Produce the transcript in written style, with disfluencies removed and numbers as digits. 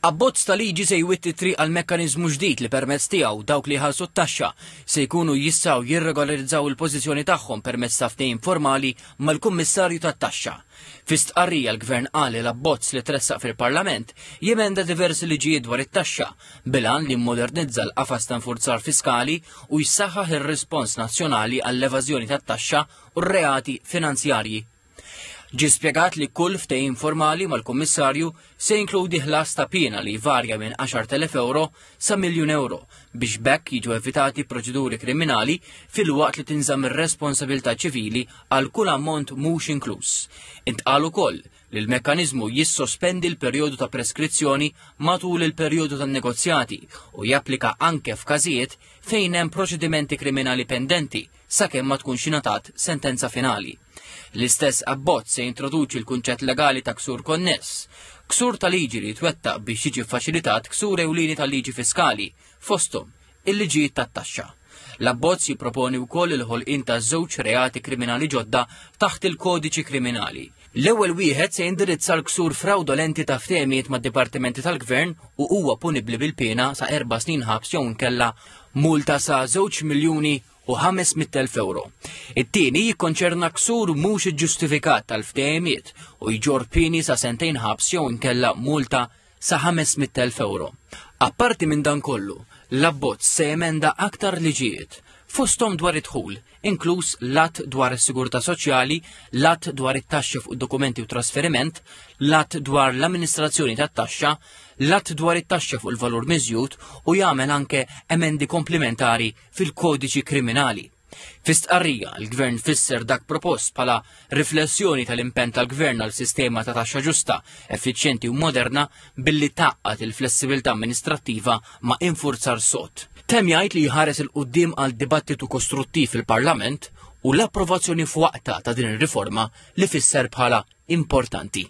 Abbozz ta' liġi se jwitti triq għal mekkaniżmu ġdid li permezz tiegħu dawk li ħalsu t-taxxa se jkunu jistgħu jirregolarizzaw il-pożizzjoni tagħhom permezz ta' ftehim formali mal-Kummissarju tat-Taxxa. Fi stqarrija l-Gvern qal li l-abbozz li tressaq fil-Parlament jemenda diversi liġijiet dwar it-taxxa bilan li mmodernizza l-qafas ta' infurzar fiskali u jsaħħaħ ir-rispons nazzjonali għall-evażjoni tat-taxxa u r-reati finanzjarji. Ġie spjegat li kull ftehim formali mal-Kummissarju se jinkludi ħlas ta' piena li jvarja minn 10,000 euro sa' €1,000,000 biex bekk jiġu evitati proċeduri kriminali fil-waqt li tinżamm ir-responsabilità ċivili għal kull ammont mhux inkluż. Intqal ukoll li l-mekkaniżmu jissospendi l-perjodu ta' preskrizzjoni matul il-perjodu tan-negozjati u japplika anke f'każijiet fejn hemm proċedimenti kriminali pendenti sakemm ma tkunx ingħatat sentenza finali. L-istess abbozz se jintroduċi l-kunċett legali ta' ksur konness, ksur ta' liġi li twettaq biex jiġi faċilitat ksur ewlieni tal-liġi fiskali, fosthom il-liġijiet tat-taxxa. L-abbozz jipproponi wkoll il-ħolqien ta' żewġ reati kriminali ġodda taħt il-kodiċi kriminali. L-ewwel wieħed se jindirizza l-ksur fraudolenti ta' ftehimiet mad-dipartimenti tal-Gvern u huwa punibbli bil-pena sa' 4 snin ħabs jew inkella multa sa' €2,500,000 euro. It-tieni jikkonċerna ksur mhux iġġustifikat tal-ftehimiet u jġor pieni sa' 2 snin ħabs jew inkella multa sa' €500,000 euro. Apparti minn dan kollu, l-abbozz se emenda aktar liġijiet fosthom dwar id-dħul, inkluż l-att dwar is-sigurtà soċjali, l-att dwar it-taxxi fuq dokumenti u trasferiment, l-att dwar l-amministrazzjoni tat-taxxa, l-att dwar it-taxxa fuq il-valur miżjud u jagħmel anke emendi komplementari fil-kodiċi kriminali. Fi stqarrija, l-Gvern fisser dak propost bħala riflessjoni tal-impenn tal-Gvern għal sistema ta' taxxa ġusta, effiċjenti u moderna billi taqqat il-flessibilità amministrattiva ma' infurzar sod. Temm jgħid li jħares il-qudiem għal dibattitu kostruttiv fil-Parlament u l-approvazzjoni f'waqta ta' din ir-riforma li fisser bħala importanti.